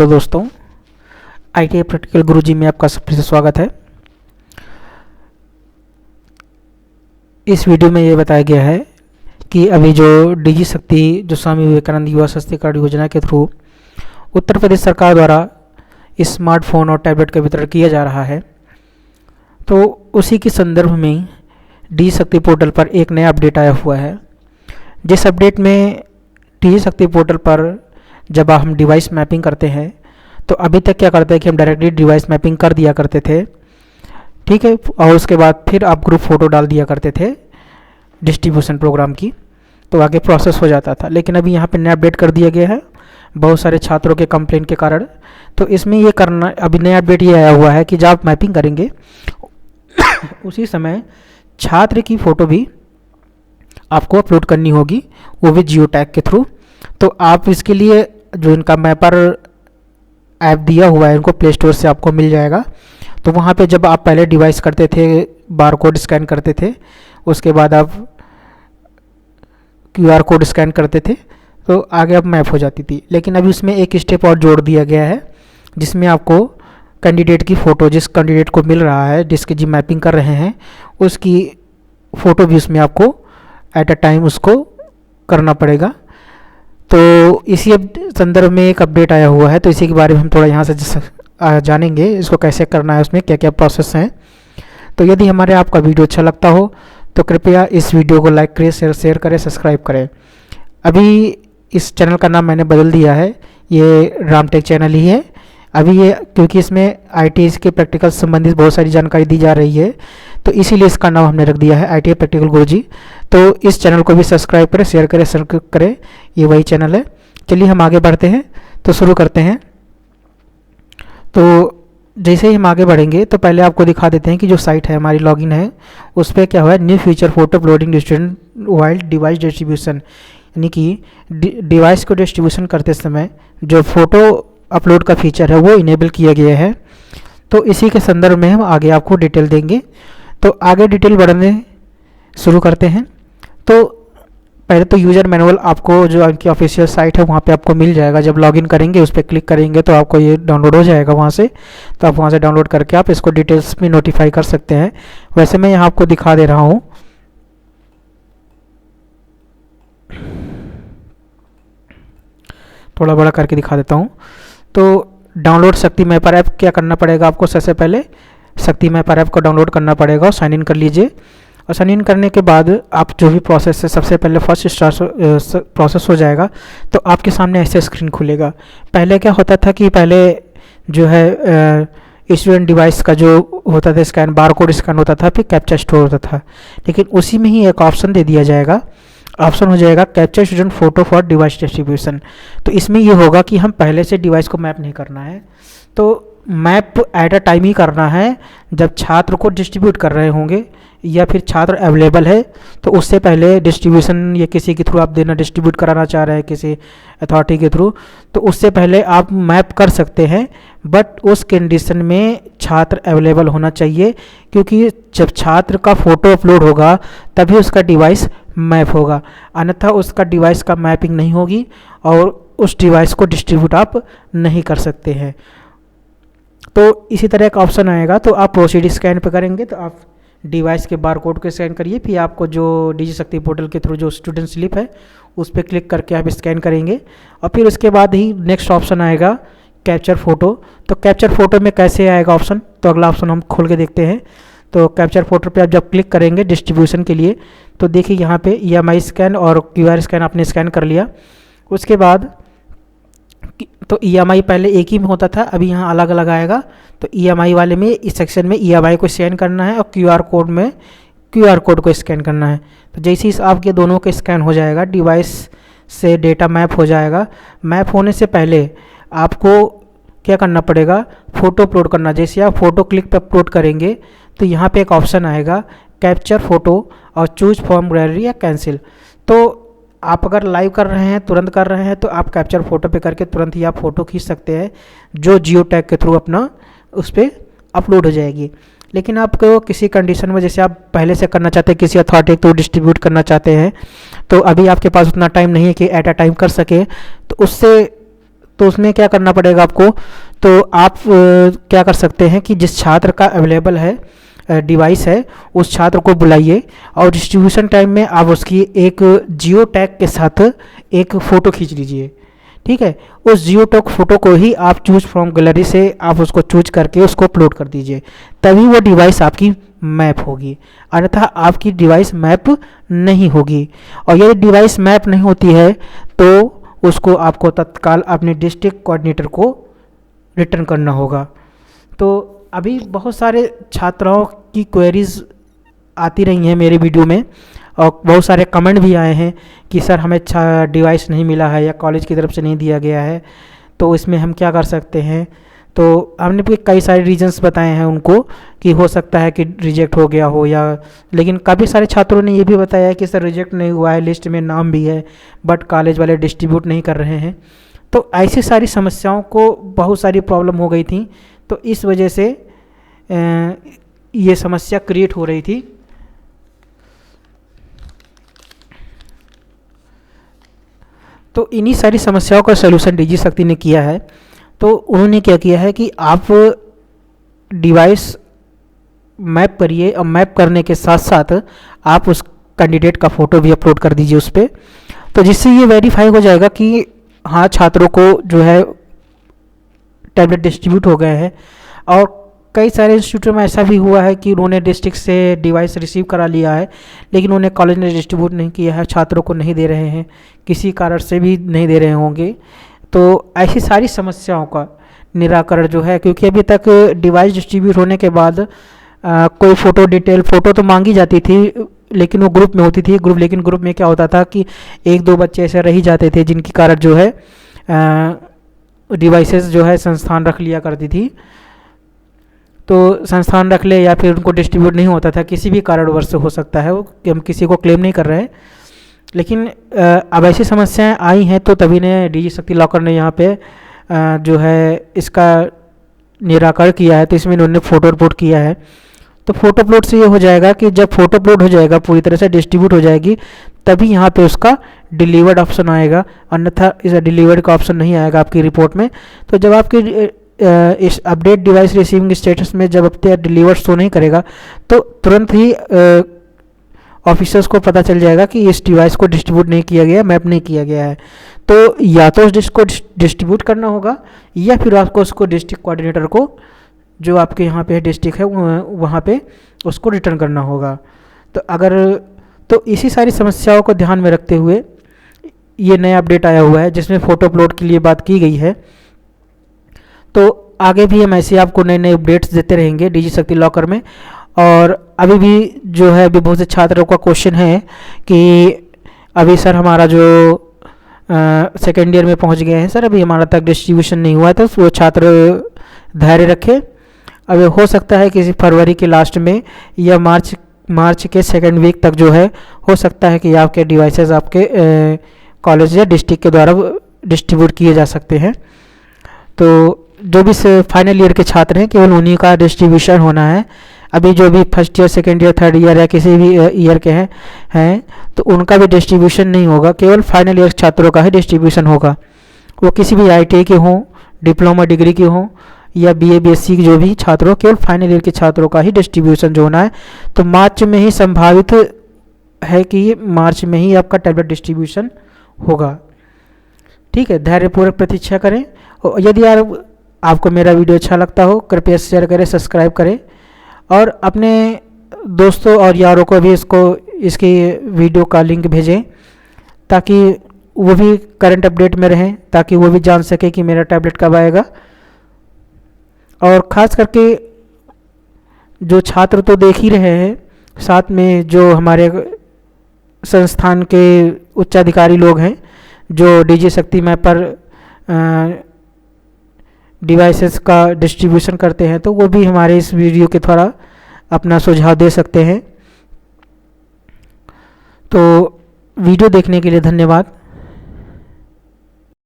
तो दोस्तों, ITI practical गुरुजी में आपका फिर से स्वागत है। इस वीडियो में ये बताया गया है कि अभी जो डिजी शक्ति जो स्वामी विवेकानंद युवा सशक्तिकरण योजना के थ्रू उत्तर प्रदेश सरकार द्वारा स्मार्टफोन और टैबलेट का वितरण किया जा रहा है, तो उसी के संदर्भ में डिजी शक्ति पोर्टल पर एक नया अपडेट आया हुआ है। जिस अपडेट में डिजी शक्ति पोर्टल पर जब हम डिवाइस मैपिंग करते हैं तो अभी तक क्या करते हैं कि हम डायरेक्टली डिवाइस मैपिंग कर दिया करते थे, ठीक है, और उसके बाद फिर आप ग्रुप फ़ोटो डाल दिया करते थे डिस्ट्रीब्यूशन प्रोग्राम की, तो आगे प्रोसेस हो जाता था। लेकिन अभी यहाँ पे नया अपडेट कर दिया गया है बहुत सारे छात्रों के कंप्लेंट के कारण। तो इसमें ये करना, अभी नया अपडेट ये आया हुआ है कि जब आप मैपिंग करेंगे उसी समय छात्र की फ़ोटो भी आपको अपलोड करनी होगी, वो भी जियो टैग के थ्रू। तो आप इसके लिए जो इनका मैपर ऐप दिया हुआ है, इनको प्ले स्टोर से आपको मिल जाएगा। तो वहाँ पे जब आप पहले डिवाइस करते थे, बारकोड स्कैन करते थे, उसके बाद आप QR कोड स्कैन करते थे, तो आगे अब मैप हो जाती थी। लेकिन अभी उसमें एक स्टेप और जोड़ दिया गया है, जिसमें आपको कैंडिडेट की फ़ोटो, जिस कैंडिडेट को मिल रहा है, जिसकी जी मैपिंग कर रहे हैं, उसकी फ़ोटो भी उसमें आपको एट अ टाइम उसको करना पड़ेगा। तो इसी संदर्भ में एक अपडेट आया हुआ है, तो इसी के बारे में हम थोड़ा यहाँ से जानेंगे, इसको कैसे करना है, उसमें क्या क्या प्रोसेस हैं। तो यदि हमारे आपका वीडियो अच्छा लगता हो तो कृपया इस वीडियो को लाइक करें, शेयर करें, सब्सक्राइब करें। अभी इस चैनल का नाम मैंने बदल दिया है, ये रामटेक चैनल ही है अभी ये, क्योंकि इसमें ITI के प्रैक्टिकल संबंधित बहुत सारी जानकारी दी जा रही है, तो इसीलिए इसका नाम हमने रख दिया है ITI प्रैक्टिकल गुरुजी। तो इस चैनल को भी सब्सक्राइब करें, शेयर करें, सब्सक्राइब करें, ये वही चैनल है। चलिए हम आगे बढ़ते हैं, तो शुरू करते हैं। तो जैसे ही हम आगे बढ़ेंगे तो पहले आपको दिखा देते हैं कि जो साइट है हमारी, लॉगिन है, उस पर क्या हुआ है, new feature photo uploading student wild device distribution, यानी कि डिवाइस को डिस्ट्रीब्यूशन करते समय जो फ़ोटो अपलोड का फीचर है वो इनेबल किया गया है। तो इसी के संदर्भ में हम आगे आपको डिटेल देंगे। तो आगे डिटेल बढ़ने शुरू करते हैं। तो पहले तो यूज़र मैनुअल आपको जो उनकी ऑफिशियल साइट है वहाँ पे आपको मिल जाएगा। जब लॉगिन करेंगे, उस पर क्लिक करेंगे तो आपको ये डाउनलोड हो जाएगा वहाँ से। तो आप वहाँ से डाउनलोड करके आप इसको डिटेल्स में नोटिफाई कर सकते हैं। वैसे मैं यहाँ आपको दिखा दे रहा हूँ। थोड़ा बड़ा करके दिखा देता हूँ। तो डाउनलोड शक्ति मैपर ऐप क्या करना पड़ेगा आपको, सबसे पहले शक्ति मैपर ऐप को डाउनलोड करना पड़ेगा और साइन इन कर लीजिए। और साइन इन करने के बाद आप जो भी प्रोसेस है, सबसे पहले फर्स्ट प्रोसेस हो जाएगा, तो आपके सामने ऐसे स्क्रीन खुलेगा। पहले क्या होता था कि पहले जो है स्टूडेंट डिवाइस का जो होता था स्कैन, बारकोड स्कैन होता था, फिर कैप्चा स्टोर होता था। लेकिन उसी में ही एक ऑप्शन दे दिया जाएगा, ऑप्शन हो जाएगा capture student photo for device distribution. तो इसमें ये होगा कि हम पहले से डिवाइस को मैप नहीं करना है, तो मैप एट अ टाइम ही करना है जब छात्र को डिस्ट्रीब्यूट कर रहे होंगे या फिर छात्र अवेलेबल है, तो उससे पहले डिस्ट्रीब्यूशन या किसी के थ्रू आप देना, डिस्ट्रीब्यूट कराना चाह रहे हैं किसी अथॉरिटी के थ्रू, तो उससे पहले आप मैप कर सकते हैं। बट उस कंडीशन में छात्र अवेलेबल होना चाहिए, क्योंकि जब छात्र का फ़ोटो अपलोड होगा तभी उसका डिवाइस मैप होगा, अन्यथा उसका डिवाइस का मैपिंग नहीं होगी और उस डिवाइस को डिस्ट्रीब्यूट आप नहीं कर सकते हैं। तो इसी तरह का ऑप्शन आएगा, तो आप प्रोसीड स्कैन पे करेंगे तो आप डिवाइस के बारकोड को स्कैन करिए, फिर आपको जो डिजी शक्ति पोर्टल के थ्रू जो स्टूडेंट स्लिप है उस पर क्लिक करके आप स्कैन करेंगे। और फिर उसके बाद ही नेक्स्ट ऑप्शन आएगा कैप्चर फ़ोटो। तो कैप्चर फ़ोटो में कैसे आएगा ऑप्शन, तो अगला ऑप्शन हम खोल के देखते हैं। तो कैप्चर फोटो पे आप जब क्लिक करेंगे डिस्ट्रीब्यूशन के लिए, तो देखिए यहाँ पे EMI स्कैन और QR स्कैन आपने स्कैन कर लिया। उसके बाद तो EMI पहले एक ही में होता था, अभी यहाँ अलग अलग आएगा। तो EMI वाले में इस सेक्शन में EMI को स्कैन करना है और QR कोड में QR कोड को स्कैन करना है। तो जैसे ही आपके दोनों के स्कैन हो जाएगा, डिवाइस से डेटा मैप हो जाएगा। मैप होने से पहले आपको क्या करना पड़ेगा, फ़ोटो अपलोड करना। जैसे आप फ़ोटो क्लिक पे अपलोड करेंगे तो यहाँ पे एक ऑप्शन आएगा कैप्चर फ़ोटो और चूज फ्रॉम गैलरी या कैंसिल। तो आप अगर लाइव कर रहे हैं, तुरंत कर रहे हैं, तो आप कैप्चर फ़ोटो पे करके तुरंत ही आप फ़ोटो खींच सकते हैं, जो जियो टैग के थ्रू अपना उस पर अपलोड हो जाएगी। लेकिन आपको किसी कंडीशन में, जैसे आप पहले से करना चाहते हैं, किसी अथॉरिटी को डिस्ट्रीब्यूट करना चाहते हैं, तो अभी आपके पास उतना टाइम नहीं है कि एट अ टाइम कर सके, तो उससे तो उसमें क्या करना पड़ेगा आपको, तो आप क्या कर सकते हैं कि जिस छात्र का अवेलेबल है डिवाइस है उस छात्र को बुलाइए और डिस्ट्रीब्यूशन टाइम में आप उसकी एक जियो टैग के साथ एक फ़ोटो खींच लीजिए। ठीक है, उस जियो टैग फोटो को ही आप चूज फ्रॉम गैलरी से आप उसको चूज करके उसको अपलोड कर दीजिए, तभी वो डिवाइस आपकी मैप होगी, अन्यथा आपकी डिवाइस मैप नहीं होगी। और यदि डिवाइस मैप नहीं होती है तो उसको आपको तत्काल अपने डिस्ट्रिक्ट कोऑर्डिनेटर को रिटर्न करना होगा। तो अभी बहुत सारे छात्राओं की क्वेरीज आती रही हैं मेरे वीडियो में और बहुत सारे कमेंट भी आए हैं कि सर हमें अच्छा डिवाइस नहीं मिला है या कॉलेज की तरफ से नहीं दिया गया है, तो इसमें हम क्या कर सकते हैं। तो हमने भी कई सारे रीजंस बताए हैं उनको कि हो सकता है कि रिजेक्ट हो गया हो, या लेकिन काफ़ी सारे छात्रों ने ये भी बताया है कि सर रिजेक्ट नहीं हुआ है, लिस्ट में नाम भी है, बट कॉलेज वाले डिस्ट्रीब्यूट नहीं कर रहे हैं। तो ऐसी सारी समस्याओं को बहुत सारी प्रॉब्लम हो गई थी, तो इस वजह से ये समस्या क्रिएट हो रही थी। तो इन्हीं सारी समस्याओं का सलूशन डिजी शक्ति ने किया है। तो उन्होंने क्या किया है कि आप डिवाइस मैप करिए और मैप करने के साथ साथ आप उस कैंडिडेट का फ़ोटो भी अपलोड कर दीजिए उस पर, तो जिससे ये वेरीफाई हो जाएगा कि हाँ छात्रों को जो है टैबलेट डिस्ट्रीब्यूट हो गए हैं। और कई सारे इंस्टीट्यूट में ऐसा भी हुआ है कि उन्होंने डिस्ट्रिक्ट से डिवाइस रिसीव करा लिया है लेकिन उन्हें कॉलेज ने डिस्ट्रीब्यूट नहीं किया है, छात्रों को नहीं दे रहे हैं, किसी कारण से भी नहीं दे रहे होंगे। तो ऐसी सारी समस्याओं का निराकरण जो है, क्योंकि अभी तक डिवाइस डिस्ट्रीब्यूट होने के बाद कोई फ़ोटो डिटेल फ़ोटो तो मांगी जाती थी लेकिन वो ग्रुप में होती थी लेकिन ग्रुप में क्या होता था कि एक दो बच्चे ऐसे रह ही जाते थे जिनकी कारण जो है डिवाइसेस जो है संस्थान रख लिया करती थी। तो संस्थान रख ले या फिर उनको डिस्ट्रीब्यूट नहीं होता था, किसी भी कारणवश से हो सकता है वो, कि हम किसी को क्लेम नहीं कर रहे हैं। लेकिन अब ऐसी समस्याएं आई हैं तो तभी ने डिजी शक्ति लॉकर ने यहाँ पे जो है इसका निराकरण किया है। तो इसमें इन्होंने फ़ोटो अपलोड किया है। तो फ़ोटो अपलोड से ये हो जाएगा कि जब फ़ोटो अपलोड हो जाएगा पूरी तरह से डिस्ट्रीब्यूट हो जाएगी तभी यहाँ पे उसका डिलीवर्ड ऑप्शन आएगा, अन्यथा इस डिलीवर्ड का ऑप्शन नहीं आएगा आपकी रिपोर्ट में। तो जब आपकी इस अपडेट डिवाइस रिसीविंग स्टेटस में जब अब तक डिलीवर शो नहीं करेगा तो तुरंत ही ऑफिसर्स को पता चल जाएगा कि इस डिवाइस को डिस्ट्रीब्यूट नहीं किया गया, मैप नहीं किया गया है। तो या तो उस डिस्क को डिस्ट्रीब्यूट करना होगा या फिर आपको उसको डिस्ट्रिक्ट कोऑर्डिनेटर को जो आपके यहाँ पे डिस्ट्रिक्ट है वहाँ पे उसको रिटर्न करना होगा। तो इसी सारी समस्याओं को ध्यान में रखते हुए ये नया अपडेट आया हुआ है जिसमें फ़ोटो अपलोड के लिए बात की गई है। तो आगे भी हम ऐसे आपको नए नए अपडेट्स देते रहेंगे डिजी शक्ति लॉकर में। और अभी भी जो है अभी बहुत से छात्रों का क्वेश्चन है कि अभी सर हमारा जो सेकेंड ईयर में पहुंच गए हैं सर, अभी हमारा तक डिस्ट्रीब्यूशन नहीं हुआ, तो वो छात्र धैर्य रखे। अभी हो सकता है किसी फरवरी के लास्ट में या मार्च के सेकेंड वीक तक जो है हो सकता है कि आपके डिवाइसेस आपके कॉलेज या डिस्ट्रिक्ट के द्वारा डिस्ट्रीब्यूट किए जा सकते हैं। तो जो भी फाइनल ईयर के छात्र हैं केवल उन्हीं का डिस्ट्रीब्यूशन होना है। अभी जो भी first year second year third year या किसी भी ईयर के हैं तो उनका भी डिस्ट्रीब्यूशन नहीं होगा, केवल फाइनल ईयर छात्रों का ही डिस्ट्रीब्यूशन होगा। वो किसी भी ITI के हों, डिप्लोमा डिग्री के हों या BA BSc के जो भी छात्र हो, केवल फाइनल ईयर के छात्रों का ही डिस्ट्रीब्यूशन जो होना है। तो मार्च में ही संभावित है कि मार्च में ही आपका टैबलेट डिस्ट्रीब्यूशन होगा। ठीक है, धैर्यपूर्वक प्रतीक्षा करें। और यदि यार आपको मेरा वीडियो अच्छा लगता हो कृपया शेयर करें, सब्सक्राइब करें और अपने दोस्तों और यारों को भी इसकी वीडियो का लिंक भेजें ताकि वो भी करंट अपडेट में रहें, ताकि वो भी जान सके कि मेरा टैबलेट कब आएगा। और ख़ास करके जो छात्र तो देख ही रहे हैं, साथ में जो हमारे संस्थान के उच्चाधिकारी लोग हैं जो डिजी शक्ति मैप पर डिवाइसेस का डिस्ट्रीब्यूशन करते हैं, तो वो भी हमारे इस वीडियो के द्वारा अपना सुझाव दे सकते हैं। तो वीडियो देखने के लिए धन्यवाद।